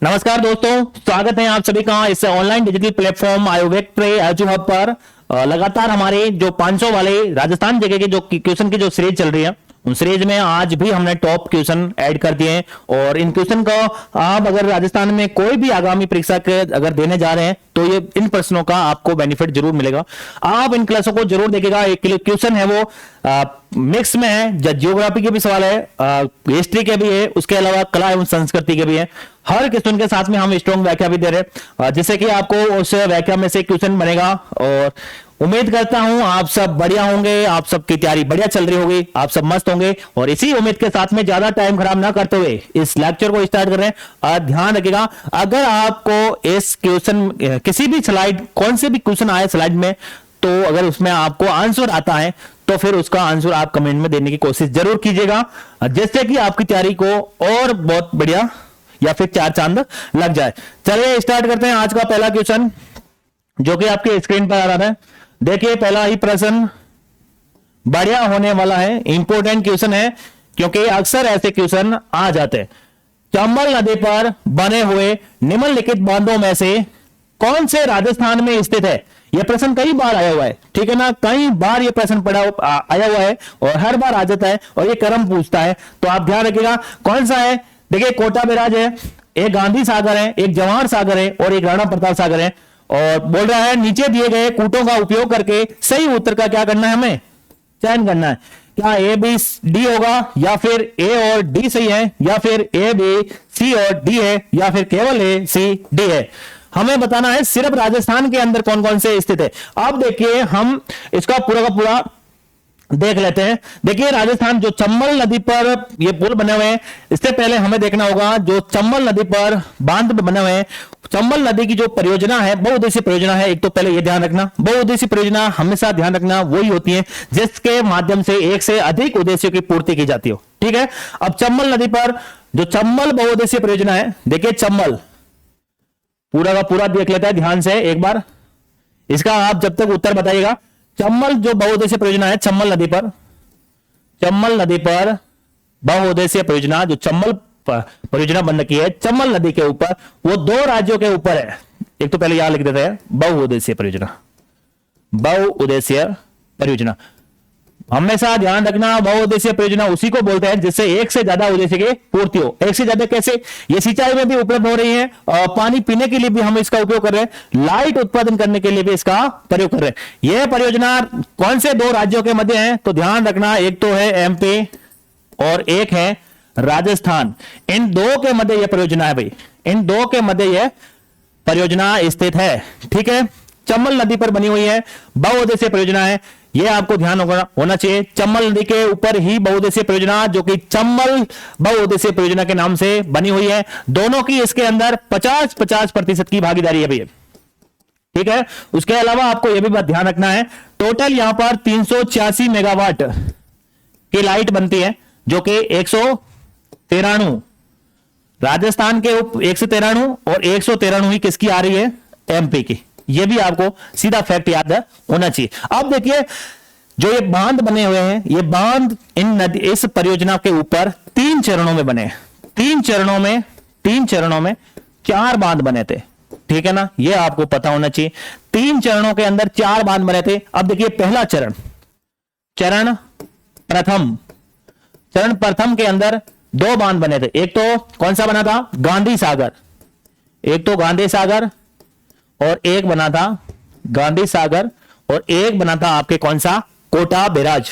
नमस्कार दोस्तों, स्वागत है आप सभी का इस ऑनलाइन डिजिटल प्लेटफॉर्म आयोवेक्ट्रे एजू हब पर। लगातार हमारे जो 500 वाले राजस्थान जगह के जो क्वेश्चन की जो सीरीज चल रही है, उन सीरीज में आज भी हमने टॉप क्वेश्चन ऐड कर दिए हैं। और इन क्वेश्चन को आप अगर राजस्थान में कोई भी आगामी परीक्षा के अगर देने जा रहे हैं तो ये इन प्रश्नों का आपको बेनिफिट जरूर मिलेगा। आप इन क्लासों को जरूर देखिएगा। एक क्वेश्चन है वो मिक्स में है, ज्योग्राफी के भी सवाल है, हिस्ट्री के भी है, उसके अलावा कला एवं संस्कृति के भी है। हर क्वेश्चन के साथ में हम स्ट्रॉन्ग व्याख्या भी दे रहे हैं, जिससे कि आपको उस व्याख्या में से क्वेश्चन बनेगा। और उम्मीद करता हूं आप सब बढ़िया होंगे, आप सबकी तैयारी बढ़िया चल रही होगी, आप सब मस्त होंगे। और इसी उम्मीद के साथ में ज्यादा टाइम खराब ना करते हुए इस लेक्चर को स्टार्ट कर रहे हैं। ध्यान रखिएगा, अगर आपको इस क्वेश्चन किसी भी स्लाइड, कौन से भी क्वेश्चन आए स्लाइड में, तो अगर उसमें आपको आंसर आता है तो फिर उसका आंसर आप कमेंट में देने की कोशिश जरूर कीजिएगा, जिससे कि आपकी तैयारी को और बहुत बढ़िया या फिर चार चांद लग जाए। चलिए स्टार्ट करते हैं आज का पहला क्वेश्चन, जो कि आपके स्क्रीन पर आ रहा है। देखिए, पहला ही प्रश्न बढ़िया होने वाला है, इंपॉर्टेंट क्वेश्चन है, क्योंकि अक्सर ऐसे क्वेश्चन आ जाते हैं। चंबल नदी पर बने हुए निम्नलिखित बांधों में से कौन से राजस्थान में स्थित है? यह प्रश्न कई बार आया हुआ है, ठीक है ना, कई बार यह प्रश्न आया हुआ है और हर बार आ जाता है और यह क्रम पूछता है, तो आप ध्यान रखिएगा कौन सा है। देखिए, कोटा बैराज है, एक गांधी सागर है, एक जवाहर सागर है और एक राणा प्रताप सागर है। और बोल रहा है नीचे दिए गए कूटों का उपयोग करके सही उत्तर का क्या करना है, हमें चयन करना है। क्या ए बी डी होगा, या फिर ए और डी सही है, या फिर ए बी सी और डी है, या फिर केवल ए सी डी है? हमें बताना है सिर्फ राजस्थान के अंदर कौन कौन से स्थित है। अब देखिए, हम इसका पूरा का पूरा देख लेते हैं। देखिए, राजस्थान जो चंबल नदी पर ये पुल बने हुए हैं, इससे पहले हमें देखना होगा जो चंबल नदी पर बांध बने हुए हैं। चंबल नदी की जो परियोजना है, बहुउद्देशीय परियोजना है। एक तो पहले ये ध्यान रखना, बहुउद्देशीय परियोजना हमेशा ध्यान रखना वही होती है जिसके माध्यम से एक से अधिक उद्देश्यों की पूर्ति की जाती हो, ठीक है। अब चंबल नदी पर जो चंबल बहुउद्देशीय परियोजना है, देखिए चंबल पूरा का पूरा देख लेता है ध्यान से एक बार। इसका आप जब तक उत्तर बताइएगा, चंबल जो बहुउद्देशीय परियोजना है चंबल नदी पर बहुउद्देशीय परियोजना, जो चंबल परियोजना बन रखी है चंबल नदी के ऊपर, वो दो राज्यों के ऊपर है। एक तो पहले यहां लिख देते हैं बहुउद्देशीय परियोजना। हमेशा ध्यान रखना, बहुउद्देशीय परियोजना उसी को बोलते हैं जिससे एक से ज्यादा उद्देश्य की पूर्ति हो। एक से ज्यादा कैसे? ये सिंचाई में भी उपलब्ध हो रही है और पानी पीने के लिए भी हम इसका उपयोग कर रहे हैं, लाइट उत्पादन करने के लिए भी इसका प्रयोग कर रहे हैं। यह परियोजना कौन से दो राज्यों के मध्य है? तो ध्यान रखना, एक तो है एमपी और एक है राजस्थान। इन दो के मध्य यह परियोजना है भाई, इन दो के मध्य यह परियोजना स्थित है, ठीक है। चंबल नदी पर बनी हुई है, बहुउद्देशीय परियोजना है, यह आपको ध्यान होना चाहिए। चंबल नदी के ऊपर ही बहुउद्देशीय परियोजना, जो कि चंबल बहुउद्देशीय परियोजना के नाम से बनी हुई है। दोनों की इसके अंदर 50-50% की भागीदारी है भैया, ठीक है। उसके अलावा आपको यह भी बात ध्यान रखना है, टोटल यहां पर 386 मेगावाट की लाइट बनती है, जो कि 193 राजस्थान के 193 और 193 ही किसकी आ रही है? एमपी की। यह भी आपको सीधा फैक्ट याद होना चाहिए। अब देखिए, जो ये बांध बने हुए हैं, ये बांध इस परियोजना के ऊपर 3 चरणों में बने। 3 चरणों में 4 बांध बने थे, ठीक है ना, ये आपको पता होना चाहिए। 3 चरणों के अंदर 4 बांध बने थे। अब देखिए, पहला चरण प्रथम के अंदर 2 बांध बने थे। एक तो कौन सा बना था? गांधी सागर। और एक बना था गांधी सागर और एक बना था आपके कौन सा? कोटा बैराज।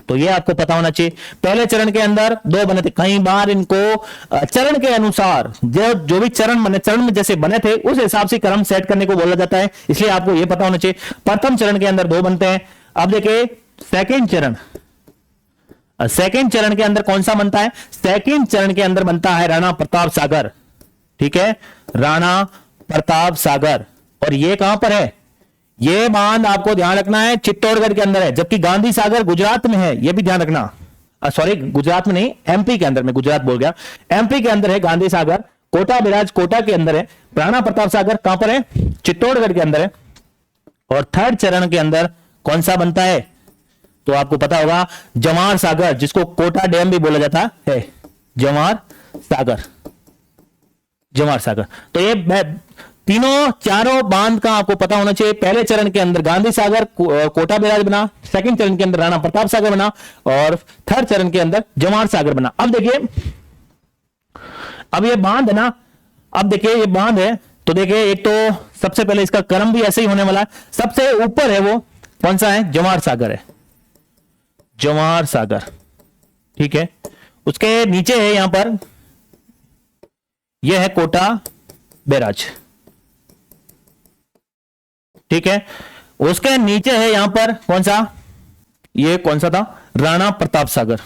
तो ये आपको पता होना चाहिए। पहले चरण के अंदर 2 बने थे। कई बार इनको चरण के अनुसार जो भी चरण में जैसे बने थे उस हिसाब से क्रम सेट करने को बोला जाता है, इसलिए आपको यह पता होना चाहिए। प्रथम चरण के अंदर 2 बनते हैं। अब देखिए, सेकंड चरण के अंदर कौन सा बनता है? सेकंड चरण के अंदर बनता है राणा प्रताप सागर, ठीक है, राणा प्रताप सागर। और ये कहां पर है? ये बांध आपको ध्यान रखना है चित्तौड़गढ़ के अंदर है, जबकि गांधी सागर गुजरात में है, ये भी ध्यान रखना। सॉरी, गुजरात में नहीं, एमपी के अंदर, मैं गुजरात बोल गया, एमपी के अंदर है गांधी सागर। कोटा बैराज कोटा के अंदर है। राणा प्रताप सागर कहां पर है? चित्तौड़गढ़ के अंदर है। और थर्ड चरण के अंदर कौन सा बनता है? तो आपको पता होगा जवाहर सागर, जिसको कोटा डैम भी बोला जाता है, जवाहर सागर, जवाहर सागर। तो ये तीनों चारों बांध का आपको पता होना चाहिए। पहले चरण के अंदर गांधी सागर कोटा बैराज बना, सेकंड चरण के अंदर राणा प्रताप सागर बना, और थर्ड चरण के अंदर जवाहर सागर बना। अब देखिए, अब ये बांध है ना, अब देखिए ये बांध है, तो देखिए एक तो सबसे पहले इसका क्रम भी ऐसे ही होने वाला है। सबसे ऊपर है वो कौन सा है, जवाहर सागर है, जवाहर सागर, ठीक है। उसके नीचे है यहां पर, यह है कोटा बैराज, ठीक है। उसके नीचे है यहां पर कौन सा, ये कौन सा था, राणा प्रताप सागर।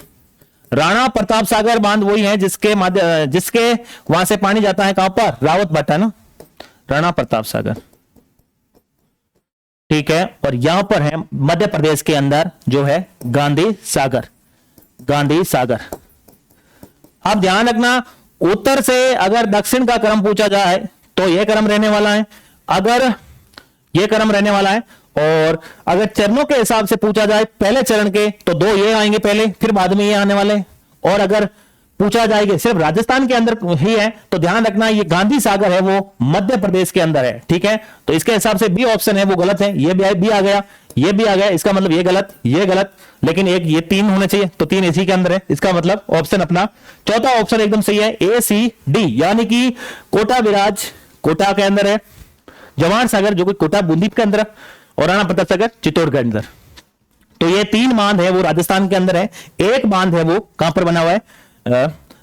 राणा प्रताप सागर बांध वही है जिसके वहां से पानी जाता है कहां पर, रावत भाटा ना, राणा प्रताप सागर, ठीक है। और यहां पर है मध्य प्रदेश के अंदर जो है गांधी सागर, गांधी सागर। अब ध्यान रखना, उत्तर से अगर दक्षिण का क्रम पूछा जाए तो यह क्रम रहने वाला है, अगर यह क्रम रहने वाला है। और अगर चरणों के हिसाब से पूछा जाए पहले चरण के, तो दो ये आएंगे पहले, फिर बाद में ये आने वाले। और अगर पूछा जाएगा सिर्फ राजस्थान के अंदर ही है, तो ध्यान रखना ये गांधी सागर है वो मध्य प्रदेश के अंदर है, ठीक है। तो इसके हिसाब से बी ऑप्शन है वो गलत है, ये भी आ गया, ये भी आ गया, इसका मतलब ये गलत, ये गलत, लेकिन एक ये तीन होने चाहिए, तो तीन इसी के अंदर है। इसका मतलब ऑप्शन अपना चौथा ऑप्शन एकदम सही है, ए सी डी, यानी कि कोटा बैराज कोटा के अंदर है, जवाहर सागर जो कि कोटा बूंदी के अंदर, और राणा प्रताप सागर चित्तौड़गढ़ के अंदर। तो ये तीन बांध है वो राजस्थान के अंदर है, एक बांध है वो कहां पर बना हुआ है,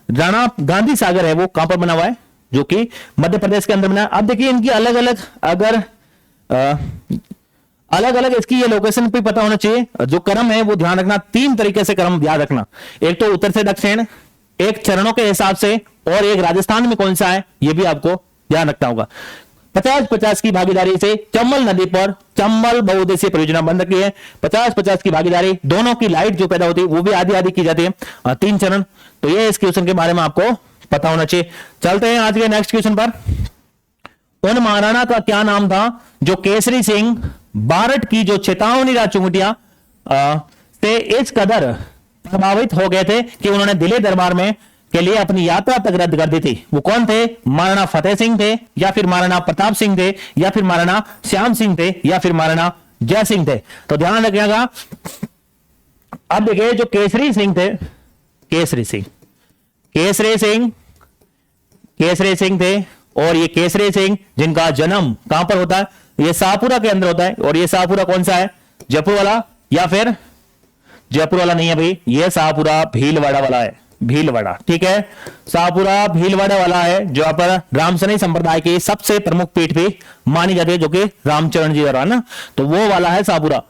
राणा गांधी सागर है वो कहां पर बना हुआ है, जो कि मध्य प्रदेश के अंदर बना है। अब देखिए इनकी अलग अलग, अगर अलग अलग इसकी ये लोकेशन भी पता होना चाहिए। जो क्रम है वो ध्यान रखना, तीन तरीके से क्रम याद रखना, एक तो उत्तर से दक्षिण, एक चरणों के हिसाब से, और एक राजस्थान में कौन सा है ये भी आपको ध्यान रखना होगा। 50-50 की भागीदारी से चंबल नदी पर चंबल बहुउद्देशीय परियोजना बन रखी है। 50-50 की भागीदारी, दोनों की लाइट जो पैदा होती है वो भी आधी आधी की जाती है, तीन चरण। तो ये इस क्वेश्चन के बारे में आपको पता होना चाहिए। चलते हैं आज के नेक्स्ट क्वेश्चन पर। उन महाराणा का क्या नाम था जो केसरी सिंह बारट की जो चेतावनी राजचुंगटिया से इस कदर प्रभावित हो गए थे कि उन्होंने दिल्ली दरबार में के लिए अपनी यात्रा तक रद्द कर दी थी। वो कौन थे, महाराणा फतेह सिंह थे, या फिर महाराणा प्रताप सिंह थे, या फिर महाराणा श्याम सिंह थे, या फिर महाराणा जय सिंह थे। तो ध्यान रखिएगा। अब देखिए जो केसरी सिंह थे, केसरी सिंह थे, और ये केसरी सिंह जिनका जन्म कहां पर होता है, ये शाहपुरा के अंदर होता है। और ये शाहपुरा कौन सा है, जयपुर वाला, या फिर जयपुर वाला नहीं है भाई, ये शाहपुरा भीलवाड़ा वाला है, भीलवाड़ा, ठीक है। शाहपुरा भीलवाड़ा वाला है, जो यहाँ पर रामसनी संप्रदाय की सबसे प्रमुख पीठ भी मानी जाती है, जो कि रामचरण जी द्वारा ना, तो वो वाला है शाहपुरा,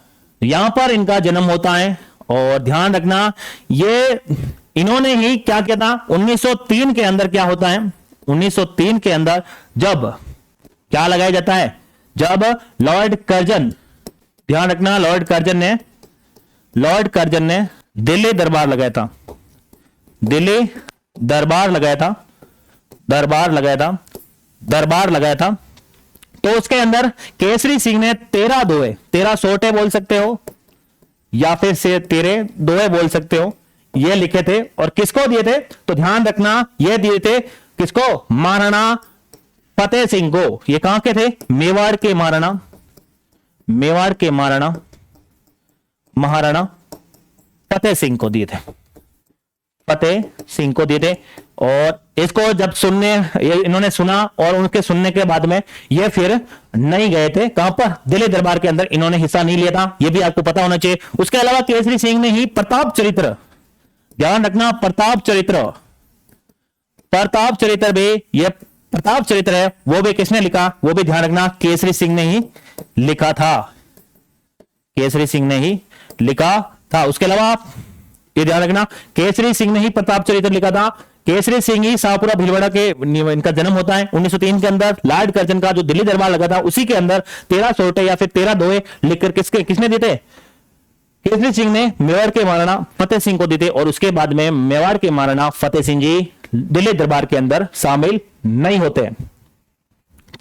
यहां पर इनका जन्म होता है। और ध्यान रखना ये इन्होंने ही क्या किया था, 1903 के अंदर क्या होता है, 1903 के अंदर जब क्या लगाया जाता है, जब लॉर्ड कर्जन, ध्यान रखना लॉर्ड कर्जन ने दिल्ली दरबार लगाया था, दिल्ली दरबार लगाया था। तो उसके अंदर केसरी सिंह ने 13 दोहे, 13 सोटे बोल सकते हो, या फिर से 13 दोहे बोल सकते हो, ये लिखे थे। और किसको दिए थे, तो ध्यान रखना ये दिए थे किसको, महाराणा फतेह सिंह को। ये कहां के थे, मेवाड़ के महाराणा महाराणा फतेह सिंह को दिए थे, फतेह सिंह को दिए थे। और इसको जब इन्होंने सुना, और उनके सुनने के बाद में ये फिर नहीं गए थे कहां पर, दिल्ली दरबार के अंदर इन्होंने हिस्सा नहीं लिया था, ये भी आपको पता होना चाहिए। उसके अलावा केसरी सिंह ने ही प्रताप चरित्र, ध्यान रखना प्रताप चरित्र भी, ये प्रताप चरित्र है वो भी किसने लिखा, वो भी ध्यान रखना केसरी सिंह ने ही लिखा था, केसरी सिंह ने ही लिखा था। उसके अलावा ये ध्यान रखना केसरी सिंह ने ही प्रताप चरित्र लिखा था। केसरी सिंह ही शाहपुरा भीलवाड़ा के इनका जन्म होता है 1903 के अंदर। लॉर्ड कर्जन का जो दिल्ली दरबार लगा था उसी के अंदर 13 सोटे या फिर 13 दोहे लिखकर किसने दिए थे, केसरी सिंह ने मेवाड़ के महाराणा फतेह सिंह को दिए थे। और उसके बाद में मेवाड़ के महाराणा फतेह सिंह जी दिल्ली दरबार के अंदर शामिल नहीं होते।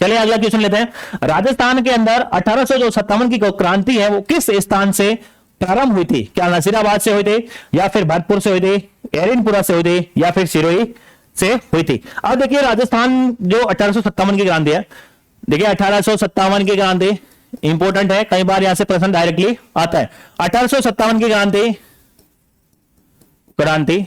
चलिए अगला क्वेश्चन लेते हैं। राजस्थान के अंदर 1857 की क्रांति है वो किस स्थान से प्रारंभ हुई थी, क्या नसीराबाद से हुई थी, या फिर भरतपुर से हुई थी, एरिनपुरा से हुई थी या फिर सिरोही से हुई थी। अब देखिए राजस्थान जो 1857 की क्रांति है, देखिए 1857 की क्रांति इंपॉर्टेंट है, कई बार यहां से प्रश्न डायरेक्टली आता है। 1857 की क्रांति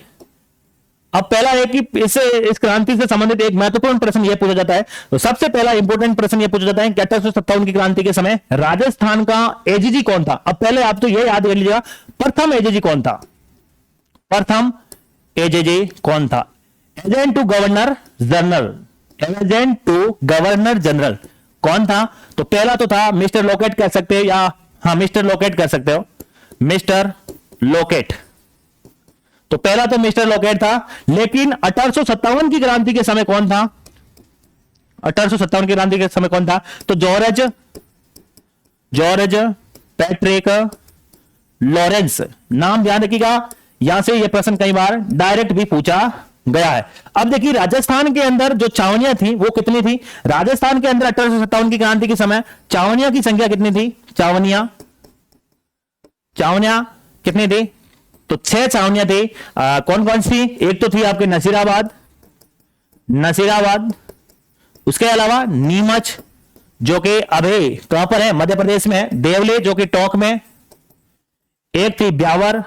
अब पहला है कि इस क्रांति से संबंधित एक महत्वपूर्ण प्रश्न यह पूछा जाता है, तो सबसे पहला इंपॉर्टेंट प्रश्न यह पूछा जाता है कि 1857 की क्रांति के समय राजस्थान का एजीजी कौन था। अब पहले आप तो यह याद कर लीजिएगा, प्रथम एजीजी कौन था, प्रथम एजीजी कौन था। Agent to governor general, agent to governor general कौन था, तो पहला तो था मिस्टर लोकेट कह सकते हो, या हाँ मिस्टर लोकेट कह सकते हो, मिस्टर लोकेट। तो पहला तो मिस्टर लोकेट था, लेकिन 1857 की क्रांति के समय कौन था, 1857 की क्रांति के समय कौन था, तो जॉर्ज पैट्रिक लॉरेंस। नाम ध्यान रखिएगा, यहां से यह प्रश्न कई बार डायरेक्ट भी पूछा गया है। अब देखिए राजस्थान के अंदर जो छावनियां थी वो कितनी थी, राजस्थान के अंदर 1857 की क्रांति के समय छावनियां की संख्या कितनी थी, छावनियां कितनी थी, तो 6 छावनियां थी। कौन कौन सी, एक तो थी आपके नसीराबाद, उसके अलावा नीमच जो कि अभी कहां पर है, मध्य प्रदेश में, देवली जो कि टोंक में, एक थी ब्यावर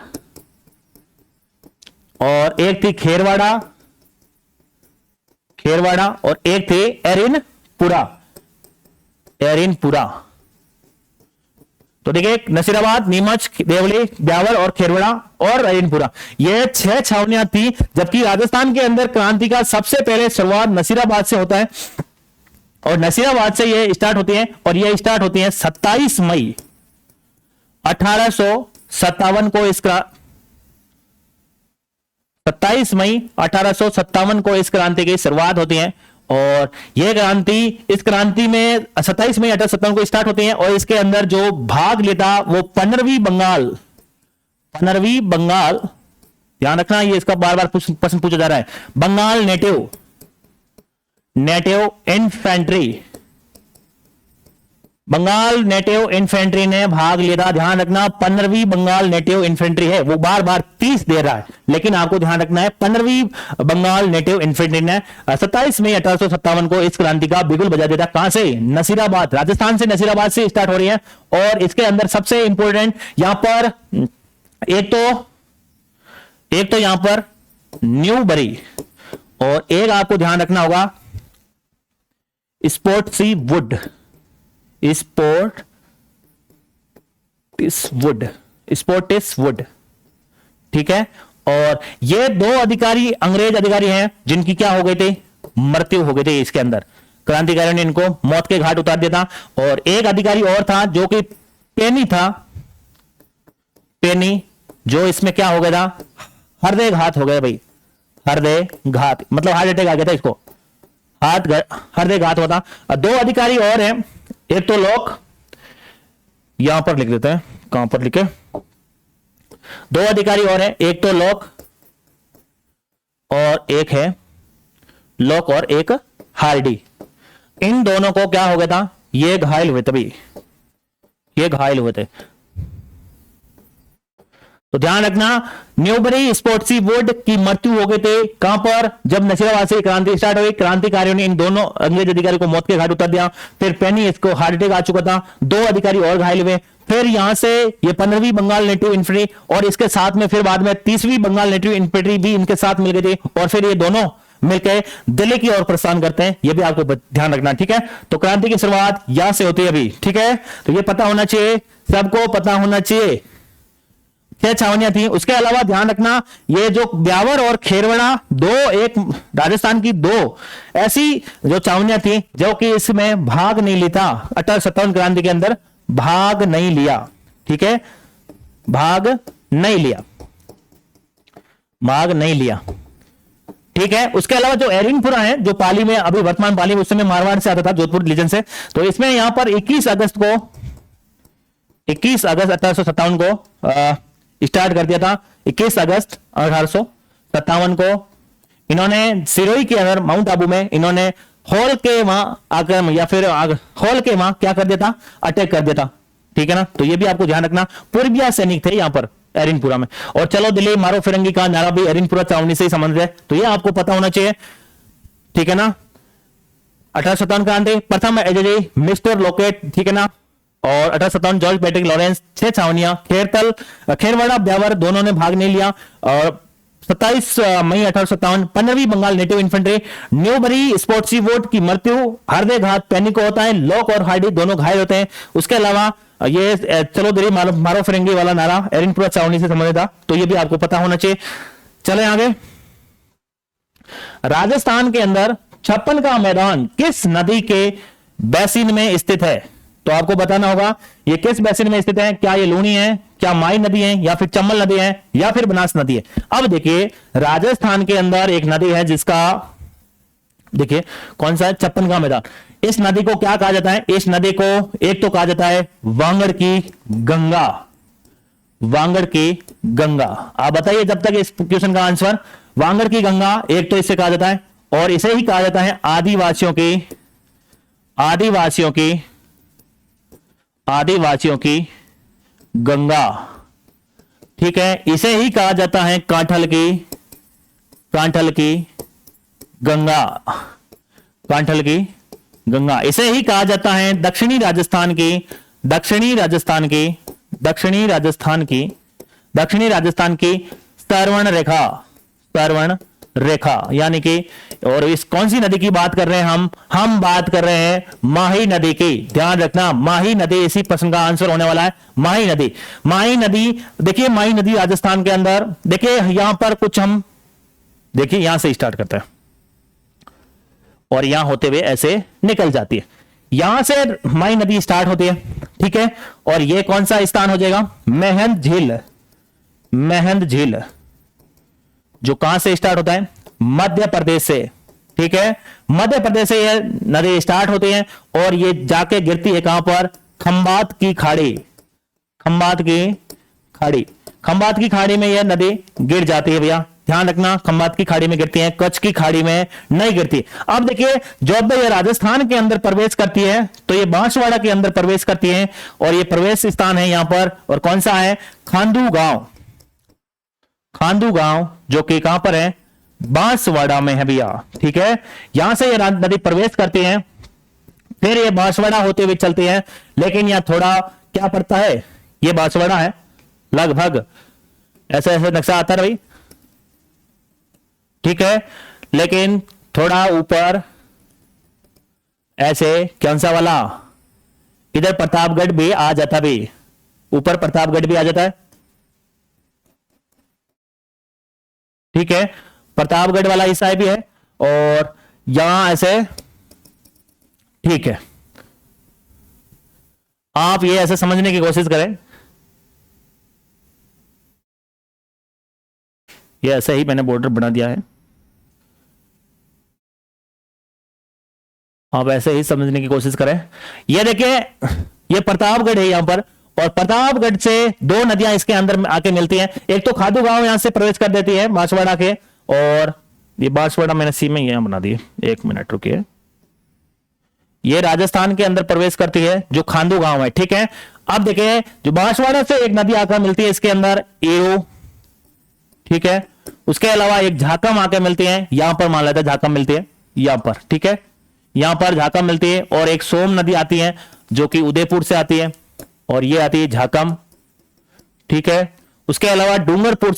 और एक थी खेरवाड़ा और एक थी एरिनपुरा। तो देखिए नसीराबाद, नीमच, देवली, ब्यावर और खेरवाड़ा और एरिनपुरा, ये 6 छावनियां थी। जबकि राजस्थान के अंदर क्रांति का सबसे पहले शुरुआत नसीराबाद से होता है और नसीराबाद से ये स्टार्ट होती है और ये स्टार्ट होती है 27 मई 1857 को। 27 मई 1857 को इस क्रांति की शुरुआत होती है और यह क्रांति, इस क्रांति में 27 मई 1857 को स्टार्ट होती है और इसके अंदर जो भाग लेता वो 15वीं बंगाल, ध्यान रखना ये इसका बार बार प्रश्न पूछा जा रहा है, बंगाल नेटिव इन्फेंट्री ने भाग लिया था। ध्यान रखना 15वीं बंगाल नेटिव इन्फेंट्री है, वो बार बार 30 दे रहा है, लेकिन आपको ध्यान रखना है 15वीं बंगाल नेटिव इन्फेंट्री ने 27 मई 1857 को इस क्रांति का बिगुल बजा दिया था। कहां से, नसीराबाद, राजस्थान से, नसीराबाद से स्टार्ट हो रही है। और इसके अंदर सबसे इंपॉर्टेंट यहां पर एक तो यहां पर न्यूबरी और एक आपको ध्यान रखना होगा स्पोर्टिसवुड, ठीक है। और ये 2 अधिकारी, अंग्रेज अधिकारी हैं जिनकी क्या हो गई थी, मृत्यु हो गई थी। इसके अंदर क्रांतिकारियों ने इनको मौत के घाट उतार दिया था। और एक अधिकारी और था जो कि पेनी था, जो इसमें क्या हो गया था, हृदय घात हो गया भाई, हृदय घात मतलब हार्ट अटैक आ गया था इसको, हृदय घात हुआ था। 2 अधिकारी और हैं, एक तो लोक, यहां पर लिख देते हैं, कहां पर लिखे, 2 अधिकारी और हैं, एक तो लोक और एक है लोक और एक हार्डी। इन दोनों को क्या हो गया था, ये घायल हुए थे। तो ध्यान रखना न्यूबरी स्पोर्टिसवुड की मृत्यु हो गई थी। कहां पर, जब नसीराबाद से क्रांति स्टार्ट हुई, क्रांतिकारियों ने इन दोनों अंग्रेज अधिकारी को मौत के घाट उतार दिया। फिर पेनी, इसको हार्ट अटैक आ चुका था, 2 अधिकारी और घायल हुए। फिर यहां से ये 15वीं बंगाल नेटिव इन्फेंट्री और इसके साथ में फिर बाद में 30वीं बंगाल नेटिव इन्फेंट्री भी इनके साथ मिल गई थी और फिर ये दोनों मिलकर दिल्ली की ओर प्रस्थान करते हैं। ये भी आपको ध्यान रखना, ठीक है। तो क्रांति की शुरुआत यहां से होती है अभी, ठीक है। तो ये पता होना चाहिए, सबको पता होना चाहिए, 6 छावनियां थी। उसके अलावा ध्यान रखना ये जो ब्यावर और खेरवाड़ा, 2 एक राजस्थान की 2 ऐसी जो छावनियां थी जो कि इसमें भाग नहीं लेता, 1857 क्रांति के अंदर भाग नहीं लिया, ठीक है, भाग नहीं लिया, ठीक है। उसके अलावा जो एरिनपुरा है, जो पाली में, अभी वर्तमान पाली में, उस समय मारवाड़ से आता था, जोधपुर रीजन से, तो इसमें यहां पर 21 अगस्त 1857 को स्टार्ट कर दिया था। 21 अगस्त 1857 को इन्होंने सिरोही के अंदर माउंट आबू में इन्होंने हॉल के वहां आकर या फिर हॉल के वहां क्या कर दिया था, अटैक कर दिया था, ठीक है ना। तो ये भी आपको ध्यान रखना, पूर्विया सैनिक थे यहां पर, एरिनपुरा में। और चलो दिल्ली मारो फिरंगी का नारा भी एरिनपुरा छावनी से ही संबंधित है, तो ये आपको पता होना चाहिए, ठीक है ना। 1857 का आंदे प्रथम एजेजी मिस्टर लोकेट, ठीक है ना। और 1857 जॉर्ज पैट्रिक लॉरेंस, 6 छावनियां, खेरतल खेरवाड़ा ब्यावर दोनों ने भाग नहीं लिया। और 27 मई 1857 15वीं Bengal native infantry Newbury Spottiswoode की मृत्यु हृदय घात पैनिक होता है, लॉक और हार्डी दोनों घायल होते हैं। उसके अलावा ये चलो दिल्ली मारो फिरंगी वाला नारा एरिनपुरा छावनी से संबंधित था, तो ये भी आपको पता होना चाहिए। चले आगे, राजस्थान के अंदर 56 का मैदान किस नदी के बेसिन में स्थित है, तो आपको बताना होगा ये किस बेसिन में स्थित है। क्या ये लूनी है, क्या माई नदी है, या फिर चंबल नदी है, या फिर बनास नदी है। अब देखिए राजस्थान के अंदर एक नदी है जिसका देखिए कौन सा है, 56 का मैदान। इस नदी को क्या कहा जाता है, इस नदी को एक तो कहा जाता है वांगड़ की गंगा, वांगड़ की गंगा। आप बताइए जब तक इस क्वेश्चन का आंसर, वांगड़ की गंगा एक तो इसे कहा जाता है, और इसे ही कहा जाता है आदिवासियों की गंगा, ठीक है। इसे ही कहा जाता है कांठल की गंगा, कांठल की गंगा। इसे ही कहा जाता है दक्षिणी राजस्थान की सरवण रेखा, यानी कि, और इस कौन सी नदी की बात कर रहे हैं हम बात कर रहे हैं माही नदी की। ध्यान रखना, माही नदी इसी प्रश्न का आंसर होने वाला है। माही नदी देखिए, माही नदी राजस्थान के अंदर, देखिए यहां पर कुछ हम देखिए यहां से स्टार्ट करते हैं और यहां होते हुए ऐसे निकल जाती है। यहां से माही नदी स्टार्ट होती है, ठीक है। और ये कौन सा स्थान हो जाएगा, महंद झील, जो कहां से स्टार्ट होता है, मध्य प्रदेश से, ठीक है। मध्य प्रदेश से यह नदी स्टार्ट होती है और ये जाके गिरती है कहां पर, खंबात की खाड़ी में यह नदी गिर जाती है भैया। ध्यान रखना, खंबात की खाड़ी में गिरती है, कच्छ की खाड़ी में नहीं गिरती। अब देखिए जब ये राजस्थान के अंदर प्रवेश करती है तो ये बांसवाड़ा के अंदर प्रवेश करती है, और ये प्रवेश स्थान है यहां पर, और कौन सा है, खांदू गांव, जो कि कहां पर है, बांसवाड़ा में है भैया, ठीक है। यहां से ये नदी प्रवेश करती है, फिर ये बांसवाड़ा होते हुए चलती है, लेकिन यहां थोड़ा क्या पड़ता है, ये बांसवाड़ा है लगभग ऐसे नक्शा आता है भाई, ठीक है। लेकिन थोड़ा ऊपर ऐसे कौन सा वाला, इधर प्रतापगढ़ भी आ जाता, भी ऊपर प्रतापगढ़ भी आ जाता है, ठीक है। प्रतापगढ़ वाला हिस्सा भी है, और यहां ऐसे, ठीक है। आप ये ऐसे समझने की कोशिश करें, ये ऐसे ही मैंने बॉर्डर बना दिया है, आप ऐसे ही समझने की कोशिश करें। ये देखिए ये प्रतापगढ़ है यहां पर, और प्रतापगढ़ से 2 नदियां इसके अंदर आके मिलती हैं। एक तो खादू गांव यहां से प्रवेश कर देती है बांसवाड़ा के, और ये बांसवाड़ा मैंने सी में यहां बना दी, 1 मिनट रुकिए। ये राजस्थान के अंदर प्रवेश करती है जो खांदू गांव है, ठीक है। अब देखिए जो बांसवाड़ा से एक नदी आकर मिलती है इसके अंदर, एरो, ठीक है। उसके अलावा एक झाकम आके मिलती है, यहां पर मान लेते हैं झाकम मिलती है यहां पर, ठीक है। यहां पर झाकम मिलती है, और एक सोम नदी आती है जो कि उदयपुर से आती है, और ये आती है झाकम, ठीक है। उसके अलावा डूंगरपुर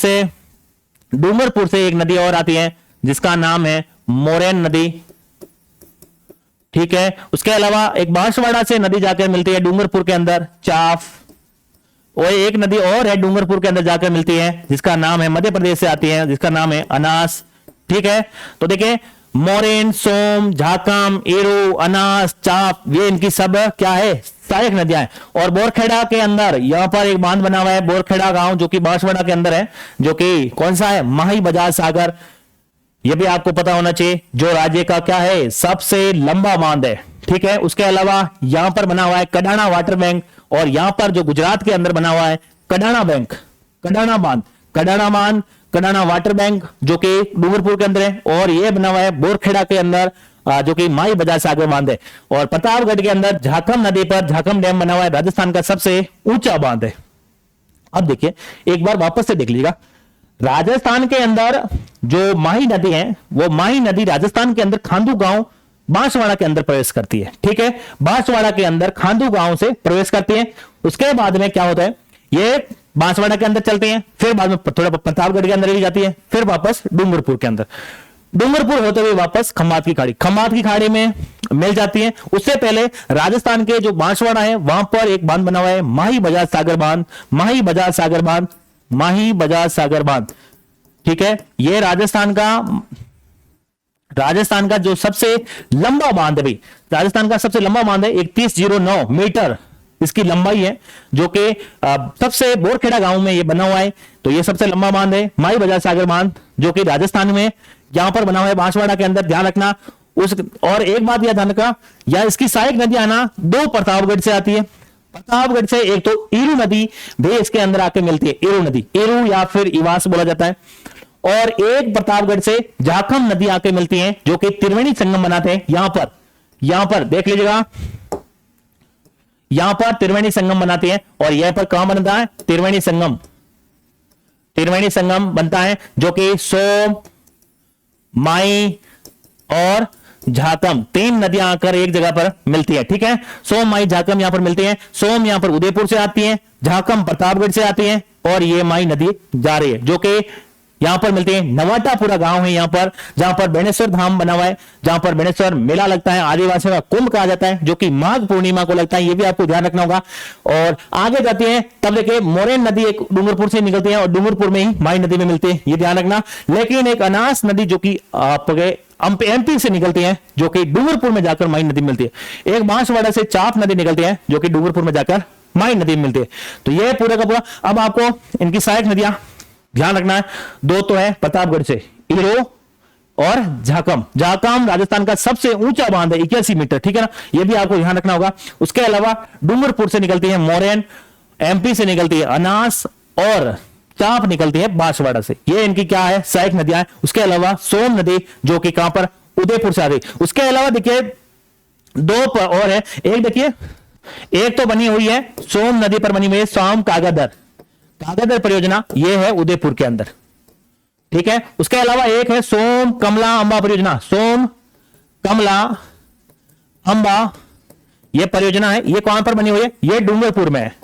से एक नदी और आती है जिसका नाम है मोरेन नदी, ठीक है। उसके अलावा एक बांसवाड़ा से नदी जाकर मिलती है डूंगरपुर के अंदर, चाफ, और एक नदी और है डूंगरपुर के अंदर जाकर मिलती है जिसका नाम है, मध्य प्रदेश से आती है जिसका नाम है अनास, ठीक है। तो देखिए मोरेन, सोम, झाकम, एरो, अनास, चाप, ये इनकी सब क्या है, सहायक नदियां हैं। और बोरखेड़ा के अंदर यहां पर एक बांध बना हुआ है, बोरखेड़ा गांव, जो कि बांसवाड़ा के अंदर है, जो कि कौन सा है, माही बजाज सागर। यह भी आपको पता होना चाहिए, जो राज्य का क्या है, सबसे लंबा बांध है, ठीक है। उसके अलावा यहां पर बना हुआ है कडाना वाटर बैंक, और यहां पर जो गुजरात के अंदर बना हुआ है कडाना बैंक, कडाना बांध, कडाना वाटर बैंक, जो कि डूंगरपुर के अंदर है, और यह बना हुआ है बोरखेड़ा के अंदर, जो कि माई बजाज सागर बांध है। और प्रतापगढ़ के अंदर झाकम नदी पर झाकम डैम बना हुआ है, राजस्थान का सबसे ऊंचा बांध है। अब देखिए एक बार वापस से देख लीजिएगा, राजस्थान के अंदर जो माही नदी है, वो माही नदी राजस्थान के अंदर खांडू गांव बांसवाड़ा के अंदर प्रवेश करती है। ठीक है, बांसवाड़ा के अंदर खांडू गांव से प्रवेश करती है। उसके बाद में क्या होता है, ये बांसवाड़ा के अंदर चलती हैं, फिर बाद में थोड़ा प्रतापगढ़ के अंदर भी जाती है, फिर वापस डूंगरपुर के अंदर, डूंगरपुर होते हुए वापस खम्बात की खाड़ी, खम्बात की खाड़ी में मिल जाती है। उससे पहले राजस्थान के जो बांसवाड़ा है वहां पर एक बांध बना हुआ है, माही बजाज सागर बांध, माही बजाज सागर बांध, माही बजाज सागर बांध। ठीक है, ये राजस्थान का जो सबसे लंबा बांध है भाई, राजस्थान का सबसे लंबा बांध है, 3109 मीटर इसकी लंबाई है, जो कि सबसे बोरखेड़ा गांव में ये बना हुआ है। तो ये सबसे लंबा बांध है माही बजाज सागर बांध, जो कि राजस्थान में यहां पर बना हुआ है बांसवाड़ा के अंदर, ध्यान रखना। और एक बात यह ध्यान रखना, या इसकी सहायक नदियां ना दो प्रतापगढ़ से आती है। प्रतापगढ़ से एक तो ईरू नदी भी इसके अंदर आके मिलती है, ईरू नदी, ईरू या फिर इवास बोला जाता है। और एक प्रतापगढ़ से झाखम नदी आके मिलती है, जो कि त्रिवेणी संगम बनाते हैं। यहां पर देख लीजिएगा, यहां पर त्रिवेणी संगम बनाती है। और यहां पर कहां बनता है, त्रिवेणी संगम बनता है, जो कि सोम, माई और झाकम, तीन नदियां आकर एक जगह पर मिलती है। ठीक है, सोम, माई, झाकम यहां पर मिलती है। सोम यहां पर उदयपुर से आती है, झाकम प्रतापगढ़ से आती है, और ये माई नदी जा रही है, जो कि यहां पर मिलती है। नवाटापुरा गांव है यहां पर, जहां पर बेणेश्वर धाम बना हुआ है, जहां पर बेणेश्वर मेला लगता है, आदिवासियों का कुंभ कहा जाता है, जो कि माघ पूर्णिमा को लगता है। ये भी आपको ध्यान रखना होगा। और आगे जाती है तब देखिए मोरेन नदी एक डूंगरपुर से निकलती है, और डूंगरपुर में ही माई नदी में मिलती है, ये ध्यान रखना। लेकिन एक अनास नदी जो कि आपके एमपी से निकलती है, जो कि डूंगरपुर में जाकर माई नदी मिलती है। एक बांसवाड़ा से चाप नदी निकलती है, जो कि डूंगरपुर में जाकर माई नदी में मिलती है। तो ये पूरा का पूरा। अब आपको इनकी सहायक नदियां ध्यान रखना है, दो तो है प्रतापगढ़ से ईरो और झाकम राजस्थान का सबसे ऊंचा बांध है, 81 मीटर। ठीक है ना, यह भी आपको ध्यान रखना होगा। उसके अलावा डूंगरपुर से निकलती है मोरेन, एमपी से निकलती है अनास, और चाप निकलती है बांसवाड़ा से। ये इनकी क्या है, सहायक नदियां हैं। उसके अलावा सोम नदी, जो कि कहां पर, उदयपुर से आ रही। उसके अलावा देखिए दो और है, एक देखिए, एक तो बनी हुई है सोम नदी पर बनी हुई है सोम कागादर परियोजना, यह है उदयपुर के अंदर। ठीक है, उसके अलावा एक है सोम कमला अंबा परियोजना, सोम कमला अंबा यह परियोजना है, यह कहां पर बनी हुई है, यह डूंगरपुर में है,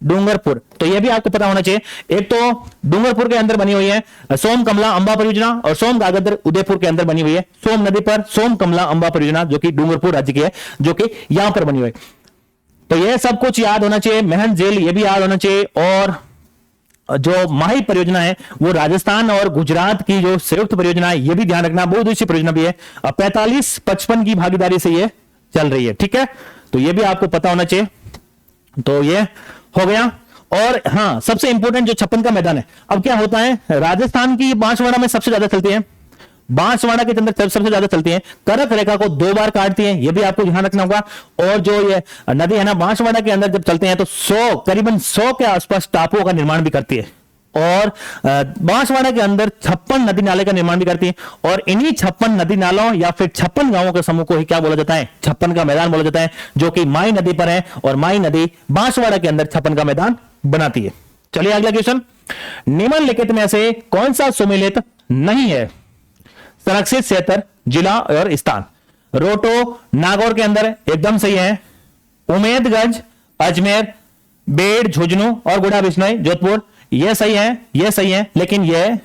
डूंगरपुर। तो यह भी आपको पता होना चाहिए। एक तो डूंगरपुर के अंदर बनी हुई है सोम कमला अंबा परियोजना, और सोम कागादर उदयपुर के अंदर बनी हुई है सोम नदी पर सोम कमला अंबा परियोजना, जो कि डूंगरपुर राज्य की है, जो कि यहां पर बनी हुई है। तो यह सब कुछ याद होना चाहिए। महन झील ये भी याद होना चाहिए। और जो माही परियोजना है वो राजस्थान और गुजरात की जो संयुक्त परियोजना है, ये भी ध्यान रखना, बहुउद्देशीय परियोजना भी है। 45-55 की भागीदारी से ये चल रही है। ठीक है, तो ये भी आपको पता होना चाहिए। तो ये हो गया। और हाँ, सबसे इंपॉर्टेंट जो 56 का मैदान है, अब क्या होता है, राजस्थान की बांसवाड़ा में सबसे ज्यादा चलती है, बांसवाड़ा के अंदर सबसे ज्यादा चलती है, कर्क रेखा को 2 बार काटती है, यह भी आपको ध्यान रखना होगा। और जो ये नदी है ना बांसवाड़ा के अंदर जब चलते हैं तो करीबन 100 के आसपास टापुओं का निर्माण भी करती है। और बांसवाड़ा के अंदर 56 नदी नाले का निर्माण भी करती है। और इन्हीं 56 नदी नालों या फिर 56 गांवों के समूह को ही क्या बोला जाता है, 56 का मैदान बोला जाता है, जो कि माई नदी पर है। और माई नदी बांसवाड़ा के अंदर 56 का मैदान बनाती है। चलिए अगला क्वेश्चन, निम्नलिखित में से कौन सा सुमेलित नहीं है, संरक्षित क्षेत्र, जिला और स्थान। रोटो नागौर के अंदर एकदम सही है। उमेदगंज, अजमेर, बेड़, झुंझुनू और गुड़ा बिश्नोई, जोधपुर, यह सही है, यह सही है, लेकिन यह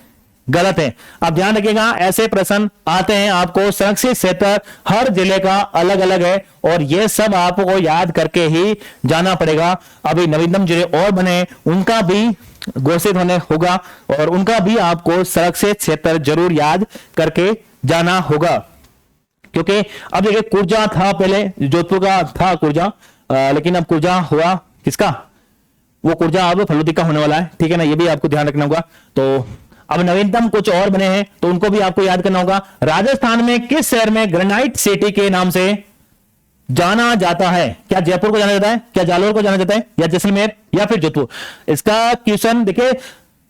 गलत है। अब ध्यान रखिएगा, ऐसे प्रश्न आते हैं आपको, संरक्षित क्षेत्र हर जिले का अलग अलग है, और यह सब आपको याद करके ही जाना पड़ेगा। अभी नवीनतम जिले और बने, उनका भी घोषित होने होगा, और उनका भी आपको संरक्षित क्षेत्र जरूर याद करके जाना होगा। क्योंकि अब देखिए कुर्जा था, पहले जोधपुर का था कुर्जा, लेकिन अब कुर्जा हुआ किसका, वो कुर्जा अब फलोदी का होने वाला है। ठीक है ना, ये भी आपको ध्यान रखना होगा। तो अब नवीनतम कुछ और बने हैं, तो उनको भी आपको याद करना होगा। राजस्थान में किस शहर में ग्रेनाइट सिटी के नाम से जाना जाता है, क्या जयपुर को जाना जाता है, क्या जालोर को जाना जाता है, या जैसलमेर, या फिर जोधपुर। इसका क्वेश्चन देखिए,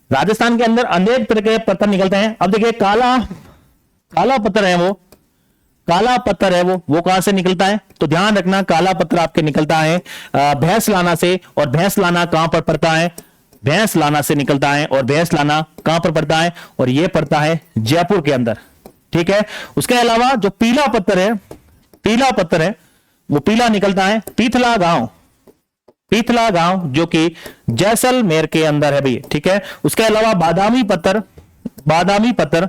राजस्थान के अंदर अनेक तरह के पत्थर निकलते हैं। अब देखिए काला पत्थर है, वो काला पत्थर है, वो कहां से निकलता है, तो ध्यान रखना, काला पत्थर आपके निकलता है भैंसलाना से। और भैंसलाना कहां पर पड़ता है, भैंसलाना से निकलता है, और भैंसलाना कहां पर पड़ता है, और यह पड़ता है जयपुर के अंदर, ठीक है। उसके अलावा जो पीला पत्थर है, पीला पत्थर है, वो पीला निकलता है पीथला गांव, पीथला गांव जो कि जैसलमेर के अंदर है भैया, ठीक है। उसके अलावा बादामी पत्थर, बादामी पत्थर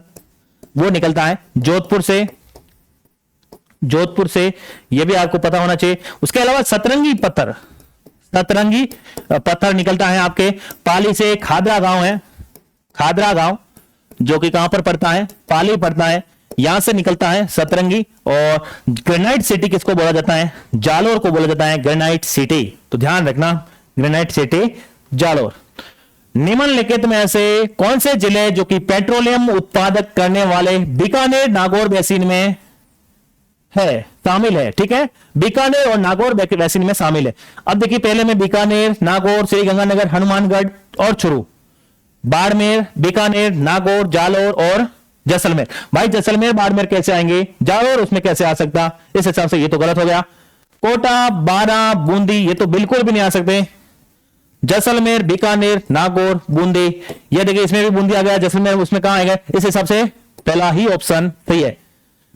वो निकलता है जोधपुर से, जोधपुर से, यह भी आपको पता होना चाहिए। उसके अलावा सतरंगी पत्थर, सतरंगी पत्थर निकलता है आपके पाली से, खादरा गांव है, खादरा गांव जो कि कहां पर पड़ता है, पाली पड़ता है, यहां से निकलता है सतरंगी। और ग्रेनाइट सिटी किसको बोला जाता है, जालोर को बोला जाता है ग्रेनाइट सिटी, तो ध्यान रखना ग्रेनाइट सिटी जालोर। निम्नलिखित में से कौन से जिले जो कि पेट्रोलियम उत्पादक करने वाले बीकानेर नागौर बेसिन में है, शामिल है, ठीक है। बीकानेर और नागौर बेसिन में शामिल है। अब देखिए पहले में बीकानेर, नागौर, श्रीगंगानगर, हनुमानगढ़ और चुरू, बाड़मेर, बीकानेर, नागौर, जालोर और जैसलमेर। भाई जैसलमेर बाड़मेर कैसे आएंगे, जालोर उसमें कैसे आ सकता, इस हिसाब से ये तो गलत हो गया। कोटा, बारा, बूंदी ये तो बिल्कुल भी नहीं आ सकते। जैसलमेर, बीकानेर, नागौर, बूंदी, ये देखिए इसमें भी बूंदी आ गया, जैसलमेर उसमें कहां आएगा, इस हिसाब से पहला ही ऑप्शन सही है,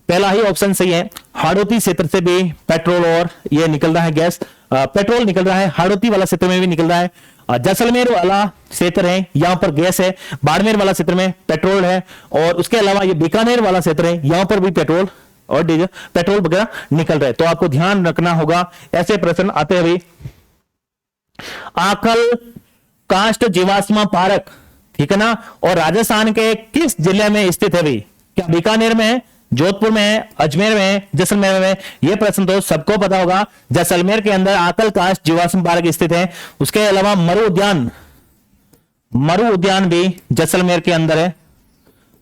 पहला ही ऑप्शन सही है। हाड़ौती क्षेत्र से भी पेट्रोल और ये निकल रहा है गैस, पेट्रोल निकल रहा है, हाड़ौती वाला क्षेत्र में भी निकल रहा है। जैसलमेर वाला क्षेत्र है यहां पर गैस है, बाड़मेर वाला क्षेत्र में पेट्रोल है, और उसके अलावा ये बीकानेर वाला क्षेत्र है यहां पर भी पेट्रोल और डीजल, पेट्रोल वगैरह निकल रहे हैं। तो आपको ध्यान रखना होगा, ऐसे प्रश्न आते हैं। आकल काष्ठ जीवाश्म पार्क, ठीक है ना, और राजस्थान के किस जिले में स्थित है भाई, क्या बीकानेर में है, जोधपुर में है, अजमेर में है, जैसलमेर में है, यह प्रश्न तो सबको पता होगा। जैसलमेर के अंदर आकल काष्ठ जीवाश्म पार्क स्थित है। उसके अलावा मरु उद्यान, मरु उद्यान भी जैसलमेर के अंदर है,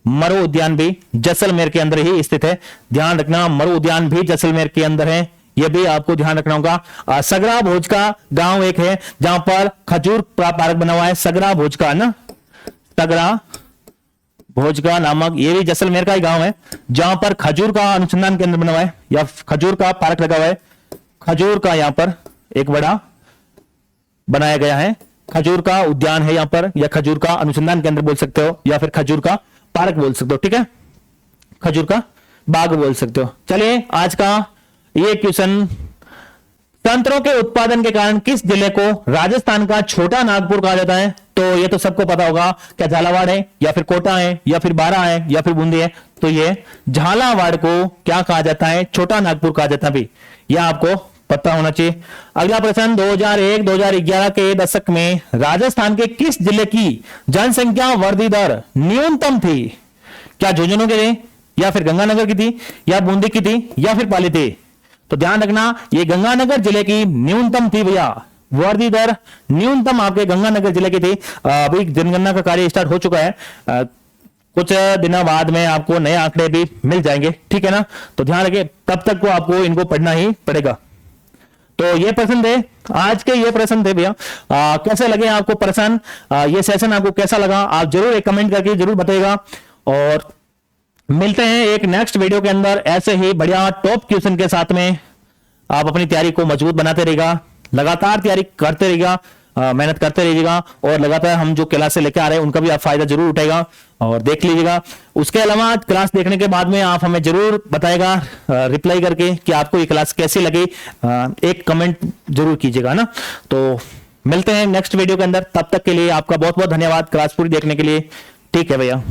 मरु उद्यान भी जैसलमेर के अंदर ही स्थित है, ध्यान रखना मरु उद्यान भी जैसलमेर के अंदर है, यह भी आपको ध्यान रखना होगा। सगरा भोज का गांव एक है जहां पर खजूर पार्क बना हुआ है, सगरा भोज का ना, सगरा भोजगा नामक, ये भी जैसलमेर का ही गांव है जहां पर खजूर का अनुसंधान केंद्र बना हुआ है या खजूर का पार्क लगा हुआ है। खजूर का यहां पर एक बड़ा बनाया गया है, खजूर का उद्यान है यहां पर, या खजूर का अनुसंधान केंद्र बोल सकते हो, या फिर खजूर का पार्क बोल सकते हो, ठीक है, खजूर का बाग बोल सकते हो। चलिए आज का ये क्वेश्चन, संतरों के उत्पादन के कारण किस जिले को राजस्थान का छोटा नागपुर कहा जाता है, तो ये तो सबको पता होगा, क्या झालावाड़ है, या फिर कोटा है, या फिर बारा है, या फिर बूंदी है, तो ये झालावाड़ को क्या कहा जाता है, छोटा नागपुर कहा जाता है भाई, यह आपको पता होना चाहिए। अगला प्रश्न, 2001-2011 के दशक में राजस्थान के किस जिले की जनसंख्या वृद्धि दर न्यूनतम थी, क्या झुंझुनू की थी, या फिर गंगानगर की थी, या बूंदी की थी, या फिर पाली थी, तो ध्यान रखना ये गंगानगर जिले की न्यूनतम थी भैया, वृद्धि दर न्यूनतम आपके गंगानगर जिले की थी। अभी जनगणना का कार्य स्टार्ट हो चुका है, कुछ दिनों बाद में आपको नए आंकड़े भी मिल जाएंगे, ठीक है ना, तो ध्यान रखिए तब तक को आपको इनको पढ़ना ही पड़ेगा। तो ये प्रश्न थे आज के, ये प्रश्न थे भैया, कैसे लगे आपको प्रश्न, ये सेशन आपको कैसा लगा, आप जरूर एक कमेंट करके जरूर बताइएगा। और मिलते हैं एक नेक्स्ट वीडियो के अंदर ऐसे ही बढ़िया टॉप क्वेश्चन के साथ में। आप अपनी तैयारी को मजबूत बनाते रहिएगा, लगातार तैयारी करते रहिएगा, मेहनत करते रहिएगा, और लगातार हम जो क्लास से लेके आ रहे हैं उनका भी आप फायदा जरूर उठाएगा और देख लीजिएगा। उसके अलावा क्लास देखने के बाद में आप हमें जरूर बताएगा रिप्लाई करके कि आपको ये क्लास कैसी लगी, एक कमेंट जरूर कीजिएगा ना। तो मिलते हैं नेक्स्ट वीडियो के अंदर, तब तक के लिए आपका बहुत बहुत धन्यवाद क्लास पूरी देखने के लिए, ठीक है भैया।